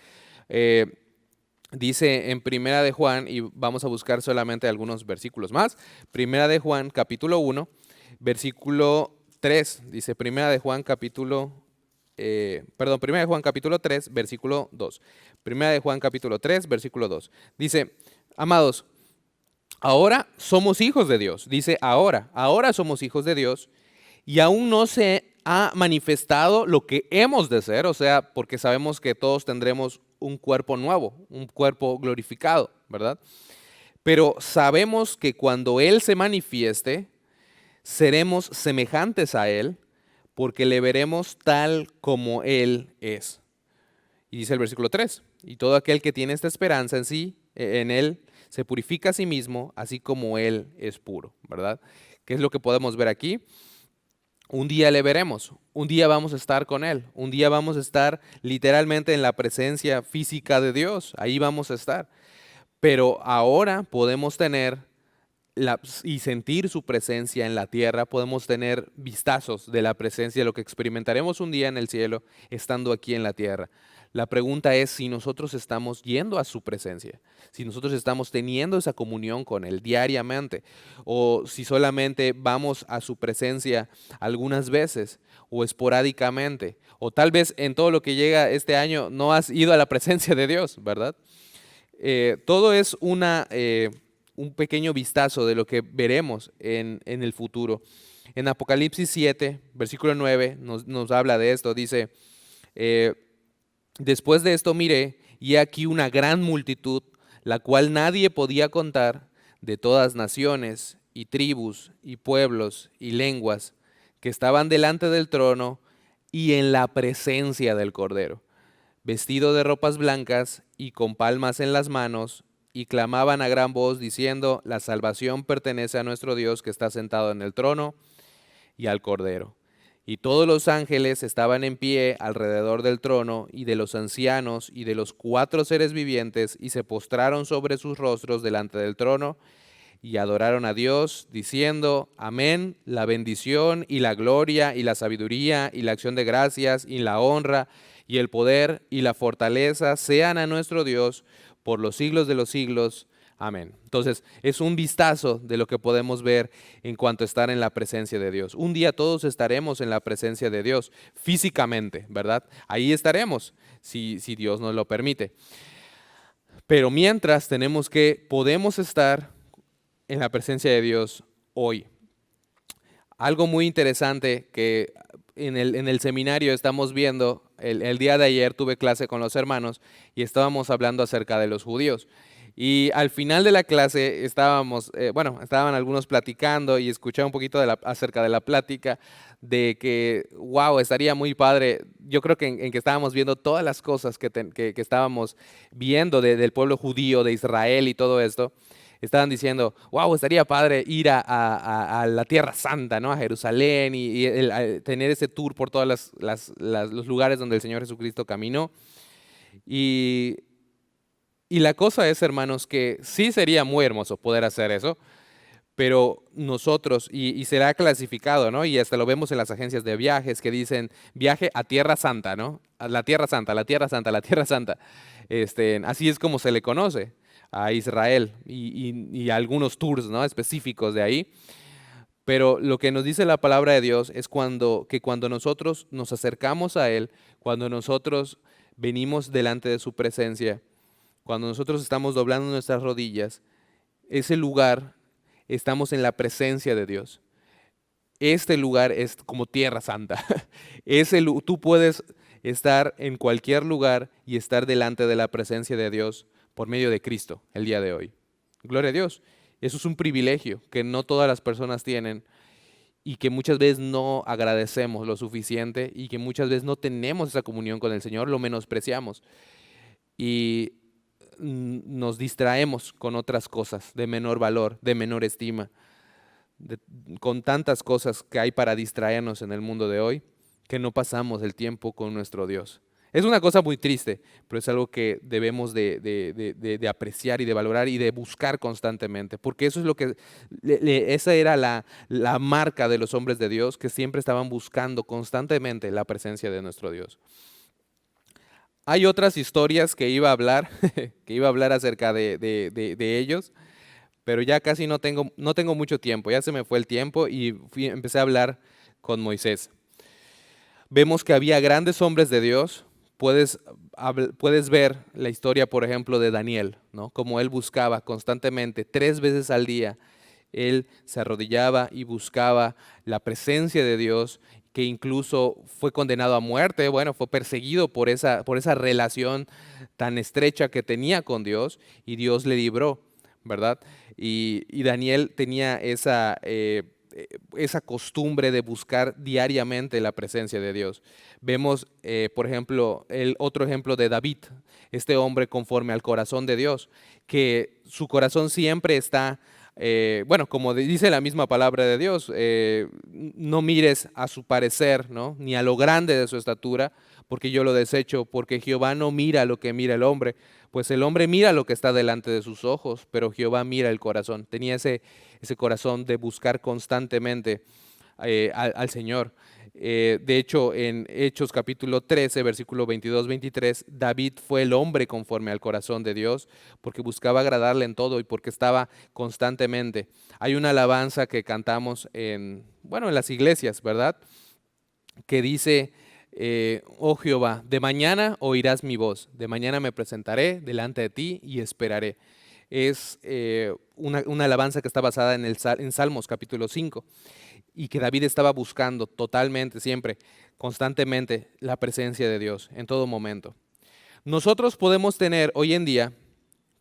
[SPEAKER 1] Dice en Primera de Juan, y vamos a buscar solamente algunos versículos más. Primera de Juan, capítulo 1, versículo 3. Dice Primera de Juan, Primera de Juan capítulo 3, versículo 2. Primera de Juan capítulo 3, versículo 2. Dice, amados, ahora somos hijos de Dios. Dice ahora somos hijos de Dios y aún no se ha manifestado lo que hemos de ser, o sea, porque sabemos que todos tendremos un cuerpo nuevo, un cuerpo glorificado, ¿verdad? Pero sabemos que cuando Él se manifieste, seremos semejantes a Él, porque le veremos tal como Él es. Y dice el versículo 3, y todo aquel que tiene esta esperanza en Él, se purifica a sí mismo, así como Él es puro, ¿verdad? ¿Qué es lo que podemos ver aquí? Un día le veremos, un día vamos a estar con Él, un día vamos a estar literalmente en la presencia física de Dios, ahí vamos a estar. Pero ahora podemos tener y sentir su presencia en la tierra, podemos tener vistazos de la presencia de lo que experimentaremos un día en el cielo estando aquí en la tierra. La pregunta es si nosotros estamos yendo a su presencia, si nosotros estamos teniendo esa comunión con Él diariamente, o si solamente vamos a su presencia algunas veces o esporádicamente, o tal vez en todo lo que llega este año no has ido a la presencia de Dios, ¿verdad? Todo es un pequeño vistazo de lo que veremos en el futuro. En Apocalipsis 7, versículo 9, nos habla de esto. Dice, después de esto miré, y aquí una gran multitud, la cual nadie podía contar, de todas naciones, y tribus, y pueblos, y lenguas, que estaban delante del trono y en la presencia del Cordero, vestido de ropas blancas y con palmas en las manos, y clamaban a gran voz diciendo, la salvación pertenece a nuestro Dios que está sentado en el trono y al Cordero. Y todos los ángeles estaban en pie alrededor del trono y de los ancianos y de los 4 seres vivientes y se postraron sobre sus rostros delante del trono y adoraron a Dios diciendo, amén, la bendición y la gloria y la sabiduría y la acción de gracias y la honra y el poder y la fortaleza sean a nuestro Dios por los siglos de los siglos. Amén. Entonces, es un vistazo de lo que podemos ver en cuanto a estar en la presencia de Dios. Un día todos estaremos en la presencia de Dios, físicamente, ¿verdad? Ahí estaremos, si Dios nos lo permite. Pero mientras podemos estar en la presencia de Dios hoy. Algo muy interesante que en el seminario estamos viendo, el día de ayer tuve clase con los hermanos y estábamos hablando acerca de los judíos. Y al final de la clase estaban algunos platicando y escuché un poquito acerca de la plática de que, wow, estaría muy padre. Yo creo que en que estábamos viendo todas las cosas que estábamos viendo del pueblo judío, de Israel y todo esto. Estaban diciendo, wow, estaría padre ir a la Tierra Santa, ¿no? A Jerusalén y tener ese tour por todos los lugares donde el Señor Jesucristo caminó. Y y la cosa es, hermanos, que sí sería muy hermoso poder hacer eso, pero nosotros, y será clasificado, ¿no? Y hasta lo vemos en las agencias de viajes que dicen viaje a Tierra Santa, ¿no? A la Tierra Santa, la Tierra Santa, la Tierra Santa. Así es como se le conoce a Israel y algunos tours, ¿no? Específicos de ahí. Pero lo que nos dice la palabra de Dios es que cuando nosotros nos acercamos a Él, cuando nosotros venimos delante de su presencia, cuando nosotros estamos doblando nuestras rodillas, ese lugar, estamos en la presencia de Dios. Este lugar es como tierra santa. Tú puedes estar en cualquier lugar y estar delante de la presencia de Dios por medio de Cristo el día de hoy. Gloria a Dios. Eso es un privilegio que no todas las personas tienen y que muchas veces no agradecemos lo suficiente y que muchas veces no tenemos esa comunión con el Señor, lo menospreciamos. Y nos distraemos con otras cosas de menor valor, de menor estima, con tantas cosas que hay para distraernos en el mundo de hoy, que no pasamos el tiempo con nuestro Dios. Es una cosa muy triste, pero es algo que debemos de apreciar y de valorar y de buscar constantemente, porque eso es lo que, esa era la marca de los hombres de Dios, que siempre estaban buscando constantemente la presencia de nuestro Dios. Hay otras historias que iba a hablar, que iba a hablar acerca de ellos, pero ya casi no tengo mucho tiempo, ya se me fue el tiempo y empecé a hablar con Moisés. Vemos que había grandes hombres de Dios. Puedes ver la historia, por ejemplo, de Daniel, ¿no? Como él buscaba constantemente, 3 veces al día, él se arrodillaba y buscaba la presencia de Dios, que incluso fue condenado a muerte, bueno, fue perseguido por esa relación tan estrecha que tenía con Dios, y Dios le libró, ¿verdad? Y Daniel tenía esa costumbre de buscar diariamente la presencia de Dios. Vemos, por ejemplo, el otro ejemplo de David, este hombre conforme al corazón de Dios, que su corazón siempre está, como dice la misma palabra de Dios, no mires a su parecer, ¿no? Ni a lo grande de su estatura, porque yo lo desecho, porque Jehová no mira lo que mira el hombre, pues el hombre mira lo que está delante de sus ojos, pero Jehová mira el corazón. Tenía ese corazón de buscar constantemente al Señor. De hecho, en Hechos capítulo 13, versículo 22-23, David fue el hombre conforme al corazón de Dios, porque buscaba agradarle en todo y porque estaba constantemente. Hay una alabanza que cantamos en las iglesias, ¿verdad? Que dice, oh Jehová, de mañana oirás mi voz, de mañana me presentaré delante de ti y esperaré. Es una alabanza que está basada en Salmos capítulo 5, y que David estaba buscando totalmente, siempre, constantemente, la presencia de Dios en todo momento. Nosotros podemos tener hoy en día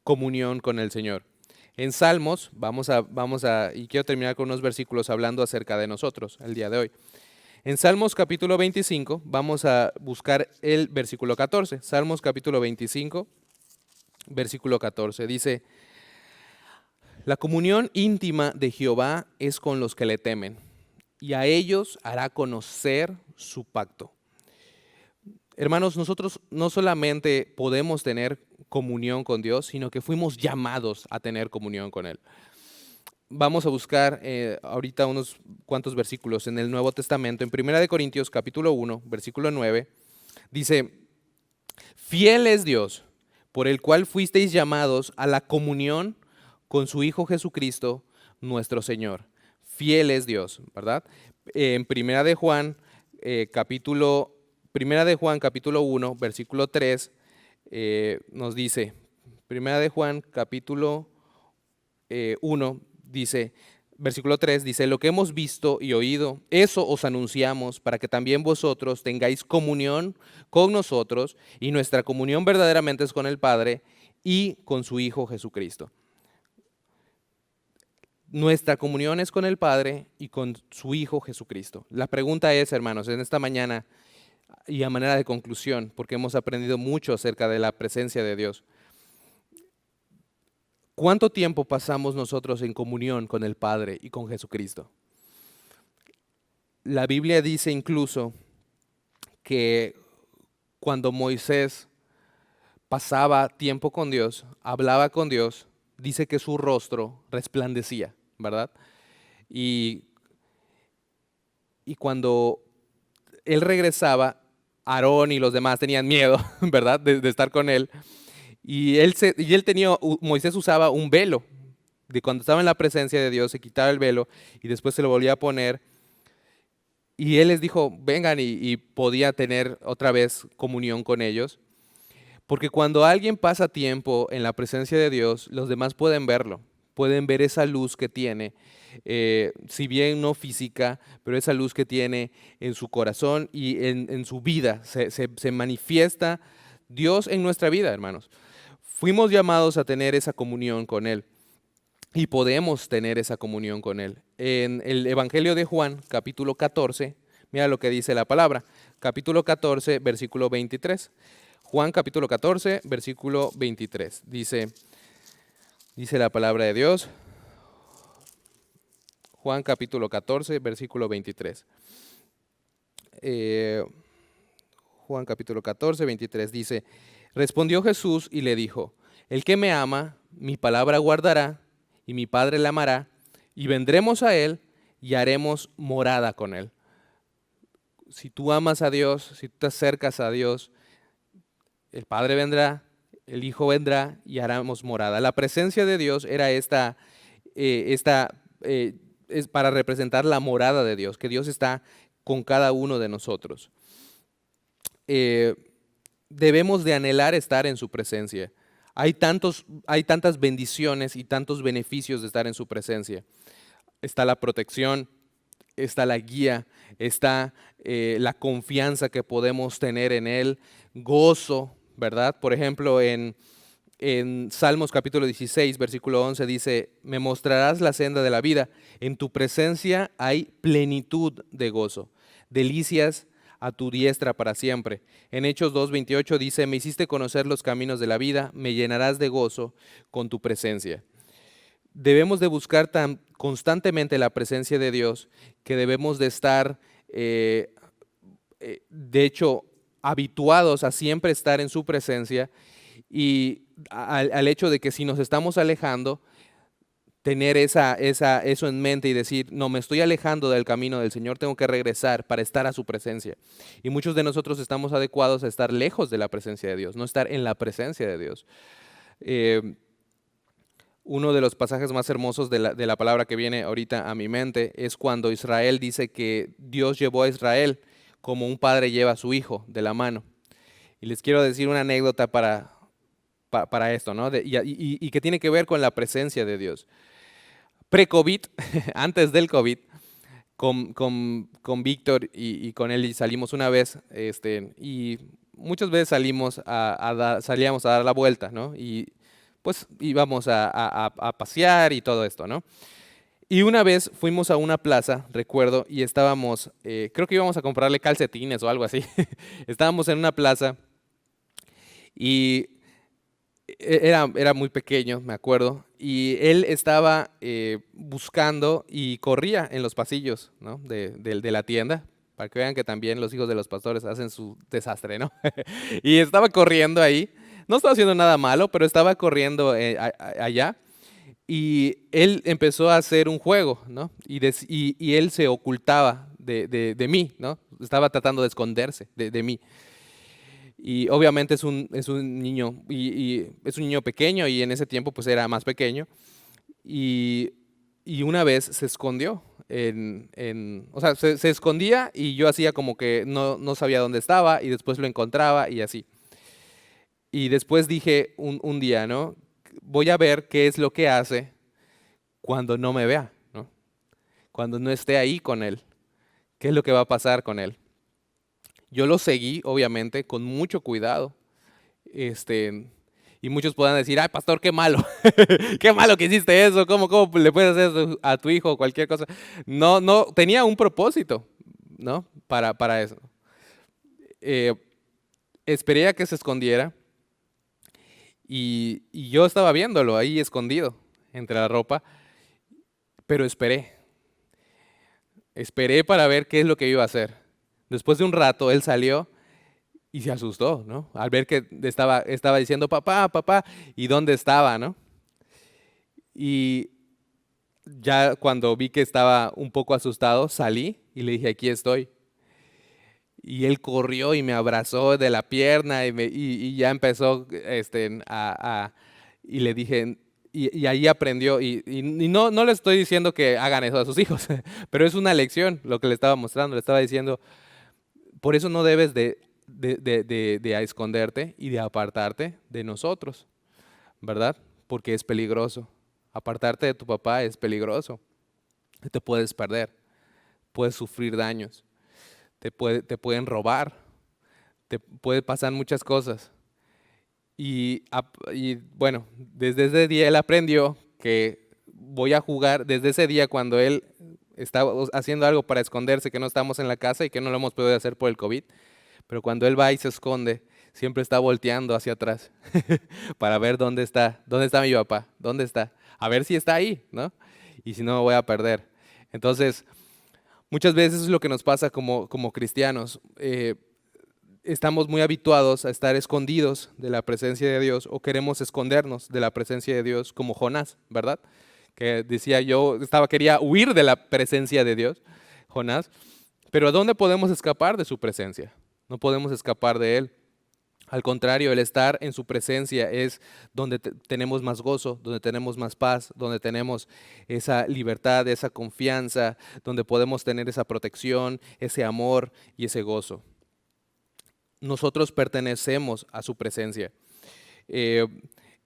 [SPEAKER 1] comunión con el Señor. En Salmos, y quiero terminar con unos versículos hablando acerca de nosotros el día de hoy. En Salmos capítulo 25, vamos a buscar el versículo 14. Salmos capítulo 25, versículo 14, dice: la comunión íntima de Jehová es con los que le temen, y a ellos hará conocer su pacto. Hermanos, nosotros no solamente podemos tener comunión con Dios, sino que fuimos llamados a tener comunión con Él. Vamos a buscar ahorita unos cuantos versículos en el Nuevo Testamento. En 1 Corintios capítulo 1, versículo 9, dice: fiel es Dios, por el cual fuisteis llamados a la comunión con su Hijo Jesucristo, nuestro Señor. Fiel es Dios, ¿verdad? En Primera de Juan capítulo 1, versículo 3, nos dice, Primera de Juan capítulo 1, dice, versículo 3, dice: lo que hemos visto y oído, eso os anunciamos, para que también vosotros tengáis comunión con nosotros, y nuestra comunión verdaderamente es con el Padre y con su Hijo Jesucristo. Nuestra comunión es con el Padre y con su Hijo Jesucristo. La pregunta es, hermanos, en esta mañana y a manera de conclusión, porque hemos aprendido mucho acerca de la presencia de Dios. ¿Cuánto tiempo pasamos nosotros en comunión con el Padre y con Jesucristo? La Biblia dice incluso que cuando Moisés pasaba tiempo con Dios, hablaba con Dios, dice que su rostro resplandecía, ¿verdad? Y cuando él regresaba, Aarón y los demás tenían miedo, ¿verdad? De estar con él. Y Moisés usaba un velo. De cuando estaba en la presencia de Dios, se quitaba el velo y después se lo volvía a poner. Y él les dijo, vengan, y podía tener otra vez comunión con ellos. Porque cuando alguien pasa tiempo en la presencia de Dios, los demás pueden verlo, pueden ver esa luz que tiene, si bien no física, pero esa luz que tiene en su corazón y en su vida. Se manifiesta Dios en nuestra vida, hermanos. Fuimos llamados a tener esa comunión con Él y podemos tener esa comunión con Él. En el Evangelio de Juan, capítulo 14, mira lo que dice la palabra, capítulo 14, versículo 23. Juan capítulo 14, versículo 23. Dice la palabra de Dios. Juan capítulo 14, versículo 23. Juan capítulo 14, 23 dice, respondió Jesús y le dijo, el que me ama, mi palabra guardará, y mi Padre le amará, y vendremos a él y haremos morada con él. Si tú amas a Dios, si tú te acercas a Dios, el Padre vendrá, el Hijo vendrá y haremos morada. La presencia de Dios era es para representar la morada de Dios, que Dios está con cada uno de nosotros. Debemos de anhelar estar en su presencia. Hay tantas bendiciones y tantos beneficios de estar en su presencia. Está la protección, está la guía, está la confianza que podemos tener en Él, gozo, ¿verdad? Por ejemplo, en Salmos capítulo 16, versículo 11 dice, me mostrarás la senda de la vida, en tu presencia hay plenitud de gozo, delicias a tu diestra para siempre. En Hechos 2:28 dice, me hiciste conocer los caminos de la vida, me llenarás de gozo con tu presencia. Debemos de buscar tan constantemente la presencia de Dios que debemos de estar, de hecho, habituados a siempre estar en su presencia y al hecho de que si nos estamos alejando, tener eso en mente y decir, no, me estoy alejando del camino del Señor, tengo que regresar para estar a su presencia. Y muchos de nosotros estamos adecuados a estar lejos de la presencia de Dios, no estar en la presencia de Dios. Uno de los pasajes más hermosos de la palabra que viene ahorita a mi mente es cuando Israel dice que Dios llevó a Israel como un padre lleva a su hijo de la mano. Y les quiero decir una anécdota para esto, ¿no? Y que tiene que ver con la presencia de Dios. Pre-COVID, antes del COVID, con Víctor y con él salimos una vez, y muchas veces salíamos a dar la vuelta, ¿no? Y pues íbamos a pasear y todo esto, ¿no? Y una vez fuimos a una plaza, recuerdo, y estábamos, creo que íbamos a comprarle calcetines o algo así. Estábamos en una plaza y era muy pequeño, me acuerdo, y él estaba buscando y corría en los pasillos, ¿no? de la tienda, para que vean que también los hijos de los pastores hacen su desastre, ¿no? Y estaba corriendo ahí, no estaba haciendo nada malo, pero estaba corriendo allá, y él empezó a hacer un juego, ¿no? Y él se ocultaba de mí, ¿no? Estaba tratando de esconderse de mí. Y obviamente es un niño, y es un niño pequeño, y en ese tiempo pues era más pequeño. Y una vez se escondió, o sea, se escondía y yo hacía como que no sabía dónde estaba y después lo encontraba y así. Y después dije un día, ¿no? Voy a ver qué es lo que hace cuando no me vea, ¿no? Cuando no esté ahí con él. ¿Qué es lo que va a pasar con él? Yo lo seguí, obviamente, con mucho cuidado. Y muchos podrán decir, ay, pastor, qué malo, qué malo que hiciste eso, ¿cómo le puedes hacer eso a tu hijo o cualquier cosa? No, no, tenía un propósito, ¿no? Para eso. Eh, Esperé a que se escondiera y yo estaba viéndolo ahí escondido entre la ropa, pero esperé para ver qué es lo que iba a hacer. Después de un rato, él salió y se asustó, ¿no? Al ver que estaba diciendo, papá, papá, ¿y dónde estaba, no? Y ya cuando vi que estaba un poco asustado, salí y le dije, aquí estoy. Y él corrió y me abrazó de la pierna y ya empezó y le dije, y ahí aprendió. Y no le estoy diciendo que hagan eso a sus hijos, pero es una lección lo que le estaba mostrando. Le estaba diciendo, por eso no debes de esconderte y de apartarte de nosotros, ¿verdad? Porque es peligroso. Apartarte de tu papá es peligroso. Te puedes perder, puedes sufrir daños, te pueden robar, te puede pasar muchas cosas. Y bueno, desde ese día él aprendió que voy a jugar, desde ese día cuando él estaba haciendo algo para esconderse, que no estamos en la casa y que no lo hemos podido hacer por el COVID, pero cuando él va y se esconde, siempre está volteando hacia atrás para ver dónde está mi papá, dónde está, a ver si está ahí, ¿no? Y si no me voy a perder. Entonces, muchas veces es lo que nos pasa como cristianos. Estamos muy habituados a estar escondidos de la presencia de Dios o queremos escondernos de la presencia de Dios como Jonás, ¿verdad? Que decía quería huir de la presencia de Dios, Jonás. Pero ¿a dónde podemos escapar de su presencia? No podemos escapar de Él. Al contrario, el estar en su presencia es donde tenemos más gozo, donde tenemos más paz, donde tenemos esa libertad, esa confianza, donde podemos tener esa protección, ese amor y ese gozo. Nosotros pertenecemos a su presencia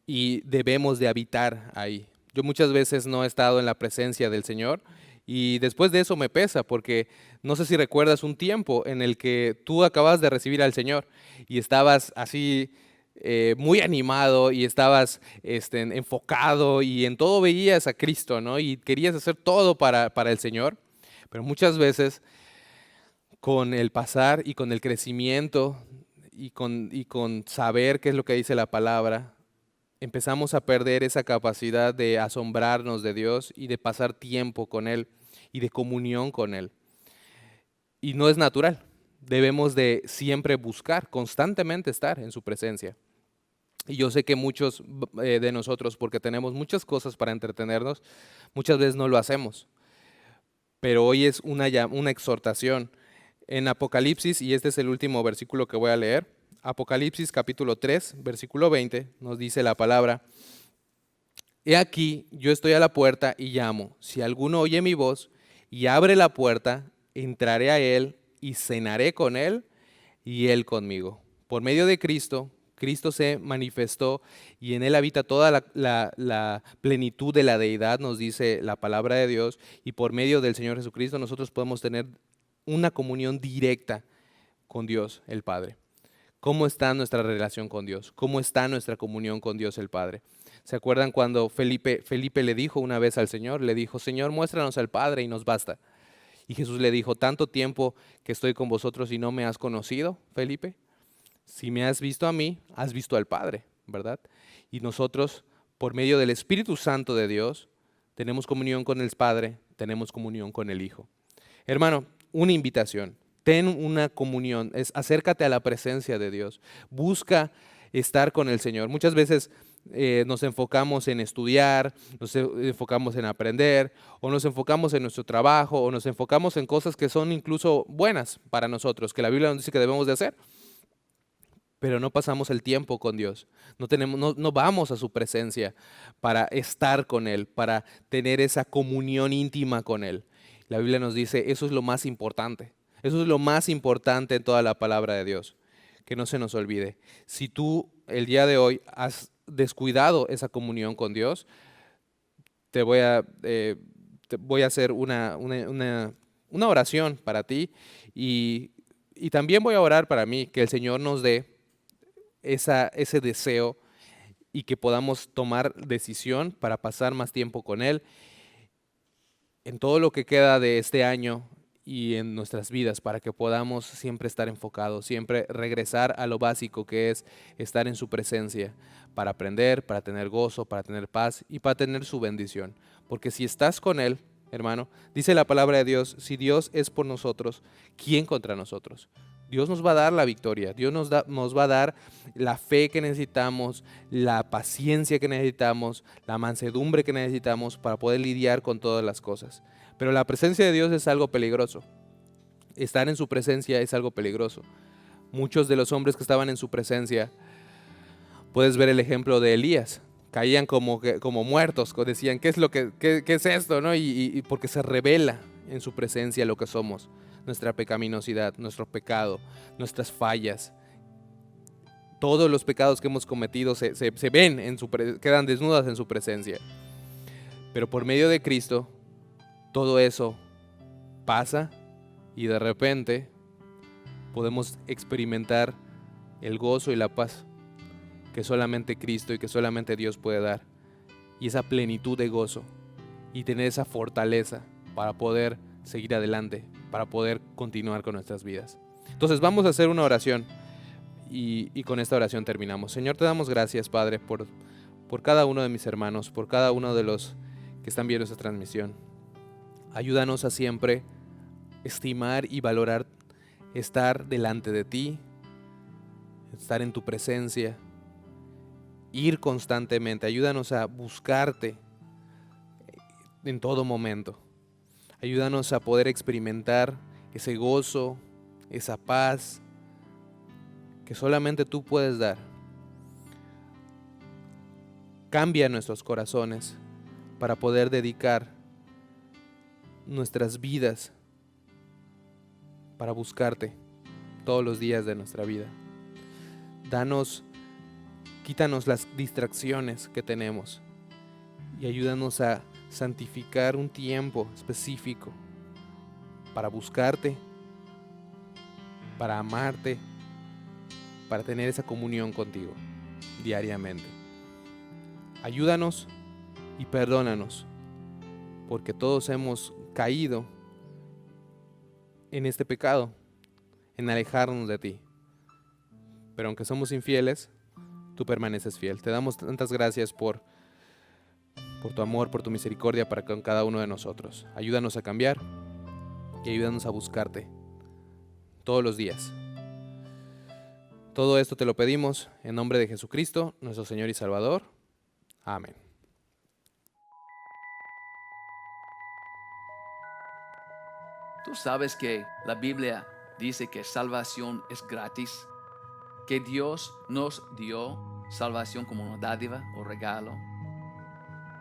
[SPEAKER 1] y debemos de habitar ahí. Yo muchas veces no he estado en la presencia del Señor y después de eso me pesa porque no sé si recuerdas un tiempo en el que tú acabas de recibir al Señor y estabas así muy animado y estabas enfocado y en todo veías a Cristo, ¿no? Y querías hacer todo para el Señor, pero muchas veces con el pasar y con el crecimiento y con saber qué es lo que dice la palabra, empezamos a perder esa capacidad de asombrarnos de Dios y de pasar tiempo con Él y de comunión con Él. Y no es natural. Debemos de siempre buscar, constantemente estar en su presencia. Y yo sé que muchos de nosotros, porque tenemos muchas cosas para entretenernos, muchas veces no lo hacemos. Pero hoy es una exhortación. En Apocalipsis, y este es el último versículo que voy a leer, Apocalipsis capítulo 3, versículo 20, nos dice la palabra: He aquí, yo estoy a la puerta y llamo. Si alguno oye mi voz y abre la puerta, entraré a él y cenaré con él y él conmigo. Por medio de Cristo, Cristo se manifestó y en él habita toda la plenitud de la deidad, nos dice la palabra de Dios, y por medio del Señor Jesucristo nosotros podemos tener una comunión directa con Dios el Padre. ¿Cómo está nuestra relación con Dios? ¿Cómo está nuestra comunión con Dios el Padre? ¿Se acuerdan cuando Felipe le dijo una vez al Señor? Le dijo: Señor, muéstranos al Padre y nos basta. Y Jesús le dijo: tanto tiempo que estoy con vosotros y no me has conocido, Felipe. Si me has visto a mí, has visto al Padre, ¿verdad? Y nosotros, por medio del Espíritu Santo de Dios, tenemos comunión con el Padre, tenemos comunión con el Hijo. Hermano, una invitación: ten una comunión, acércate a la presencia de Dios, busca estar con el Señor. Muchas veces nos enfocamos en estudiar, nos enfocamos en aprender, o nos enfocamos en nuestro trabajo, o nos enfocamos en cosas que son incluso buenas para nosotros, que la Biblia nos dice que debemos de hacer, pero no pasamos el tiempo con Dios, no vamos a su presencia para estar con Él, para tener esa comunión íntima con Él. La Biblia nos dice, eso es lo más importante. Eso es lo más importante en toda la palabra de Dios. Que no se nos olvide. Si tú el día de hoy has descuidado esa comunión con Dios, te voy a hacer una oración para ti y también voy a orar para mí, que el Señor nos dé ese deseo y que podamos tomar decisión para pasar más tiempo con Él en todo lo que queda de este año y en nuestras vidas, para que podamos siempre estar enfocados, siempre regresar a lo básico, que es estar en su presencia, para aprender, para tener gozo, para tener paz y para tener su bendición. Porque si estás con Él, hermano, dice la palabra de Dios, si Dios es por nosotros, ¿quién contra nosotros? Dios nos va a dar la victoria, Dios nos va a dar la fe que necesitamos, la paciencia que necesitamos, la mansedumbre que necesitamos para poder lidiar con todas las cosas. Pero la presencia de Dios es algo peligroso. Estar en su presencia es algo peligroso. Muchos de los hombres que estaban en su presencia, puedes ver el ejemplo de Elías, caían como muertos, decían, ¿qué es esto? ¿No? Y porque se revela en su presencia lo que somos, nuestra pecaminosidad, nuestro pecado, nuestras fallas. Todos los pecados que hemos cometido se ven, quedan desnudas en su presencia. Pero por medio de Cristo, todo eso pasa y de repente podemos experimentar el gozo y la paz que solamente Cristo y que solamente Dios puede dar. Y esa plenitud de gozo y tener esa fortaleza para poder seguir adelante, para poder continuar con nuestras vidas. Entonces vamos a hacer una oración y con esta oración terminamos. Señor, te damos gracias, Padre, por cada uno de mis hermanos, por cada uno de los que están viendo esta transmisión. Ayúdanos a siempre estimar y valorar estar delante de ti, estar en tu presencia, ir constantemente. Ayúdanos a buscarte en todo momento. Ayúdanos a poder experimentar ese gozo, esa paz que solamente tú puedes dar. Cambia nuestros corazones para poder dedicar nuestras vidas para buscarte todos los días de nuestra vida. Quítanos las distracciones que tenemos y ayúdanos a santificar un tiempo específico para buscarte, para amarte, para tener esa comunión contigo diariamente. Ayúdanos y perdónanos, porque todos hemos caído en este pecado, en alejarnos de ti. Pero aunque somos infieles, tú permaneces fiel. Te damos tantas gracias por tu amor, por tu misericordia para con cada uno de nosotros. Ayúdanos a cambiar y ayúdanos a buscarte todos los días. Todo esto te lo pedimos en nombre de Jesucristo, nuestro Señor y Salvador. Amén.
[SPEAKER 4] Tú sabes que la Biblia dice que salvación es gratis, que Dios nos dio salvación como una dádiva o regalo.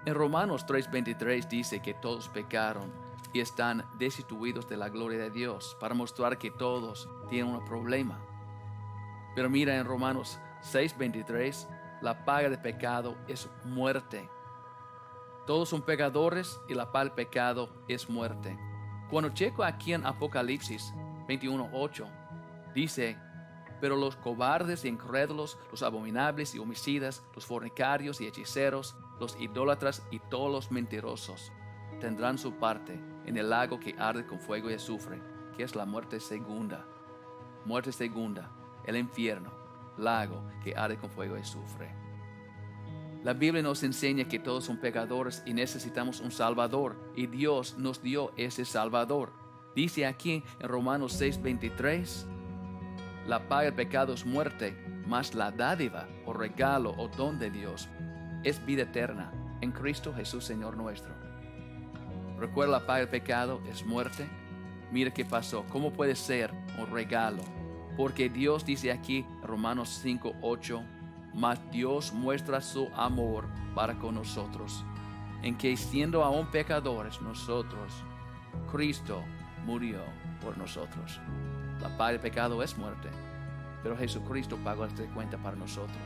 [SPEAKER 4] En Romanos 3:23 dice que todos pecaron y están destituidos de la gloria de Dios, para mostrar que todos tienen un problema. Pero mira, en Romanos 6:23, la paga del pecado es muerte. Todos son pecadores y la paga del pecado es muerte. Cuando checo aquí en Apocalipsis 21:8, dice: pero los cobardes y incrédulos, los abominables y homicidas, los fornicarios y hechiceros, los idólatras y todos los mentirosos tendrán su parte en el lago que arde con fuego y azufre, que es la muerte segunda. Muerte segunda, el infierno, lago que arde con fuego y azufre. La Biblia nos enseña que todos son pecadores y necesitamos un Salvador, y Dios nos dio ese Salvador. Dice aquí en Romanos 6:23, la paga del pecado es muerte, mas la dádiva o regalo o don de Dios es vida eterna en Cristo Jesús Señor nuestro. Recuerda, la paga del pecado es muerte. Mira qué pasó. ¿Cómo puede ser un regalo? Porque Dios dice aquí en Romanos 5:8, mas Dios muestra su amor para con nosotros, en que siendo aún pecadores nosotros, Cristo murió por nosotros. La paga del pecado es muerte, pero Jesucristo pagó esta cuenta para nosotros.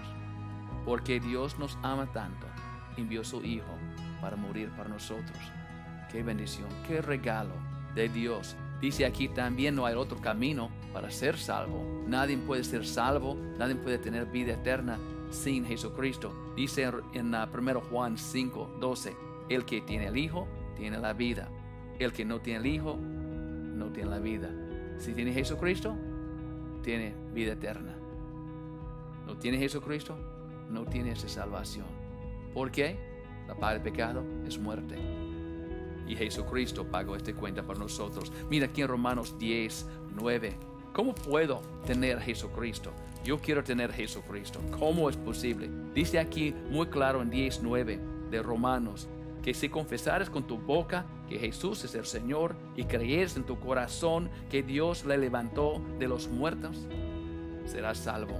[SPEAKER 4] Porque Dios nos ama tanto, envió a su Hijo para morir para nosotros. Qué bendición, qué regalo de Dios. Dice aquí también: no hay otro camino para ser salvo. Nadie puede ser salvo, nadie puede tener vida eterna sin Jesucristo. Dice en 1 Juan 5, 12, el que tiene el Hijo, tiene la vida. El que no tiene el Hijo, no tiene la vida. Si tiene Jesucristo, tiene vida eterna. No tiene Jesucristo, no tiene esa salvación. ¿Por qué? La paga del pecado es muerte. Y Jesucristo pagó esta cuenta por nosotros. Mira aquí en Romanos 10, 9. ¿Cómo puedo tener Jesucristo? Yo quiero tener Jesucristo. ¿Cómo es posible? Dice aquí muy claro en 10, 9 de Romanos, que si confesares con tu boca que Jesús es el Señor y creyeres en tu corazón que Dios le levantó de los muertos, serás salvo.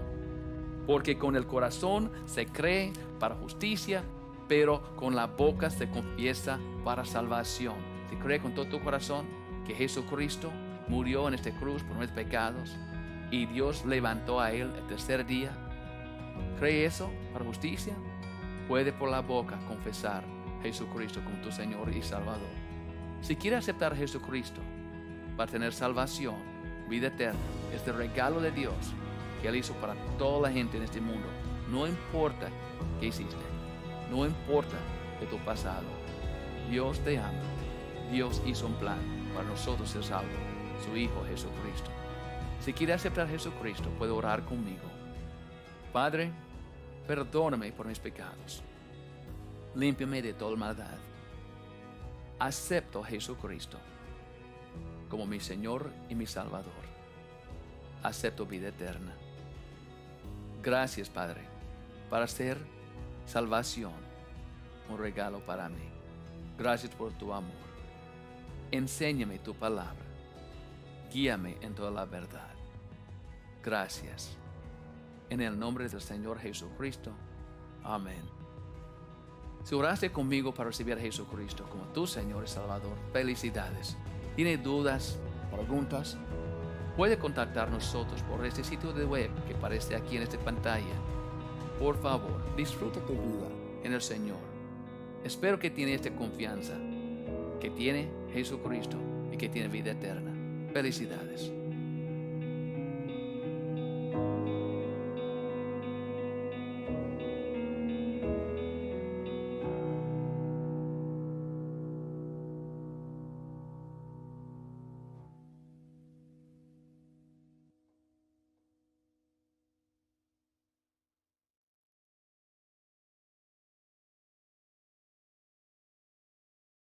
[SPEAKER 4] Porque con el corazón se cree para justicia, pero con la boca se confiesa para salvación. Si crees con todo tu corazón que Jesucristo murió en esta cruz por nuestros pecados y Dios levantó a Él el tercer día, ¿cree eso para justicia? Puede por la boca confesar Jesucristo como tu Señor y Salvador. Si quieres aceptar a Jesucristo para tener salvación, vida eterna, este regalo de Dios que Él hizo para toda la gente en este mundo, no importa qué hiciste, no importa de tu pasado, Dios te ama. Dios hizo un plan para nosotros ser salvos, su Hijo Jesucristo. Si quieres aceptar a Jesucristo, puede orar conmigo. Padre, perdóname por mis pecados. Límpiame de toda maldad. Acepto a Jesucristo como mi Señor y mi Salvador. Acepto vida eterna. Gracias, Padre, para hacer salvación un regalo para mí. Gracias por tu amor. Enséñame tu palabra. Guíame en toda la verdad. Gracias. En el nombre del Señor Jesucristo. Amén. Si oraste conmigo para recibir a Jesucristo como tu Señor y Salvador, felicidades. ¿Tiene dudas, preguntas? Puede contactar nosotros por este sitio de web que aparece aquí en esta pantalla. Por favor, disfruta tu vida en el Señor. Espero que tiene esta confianza, que tiene Jesucristo y que tiene vida eterna. Felicidades.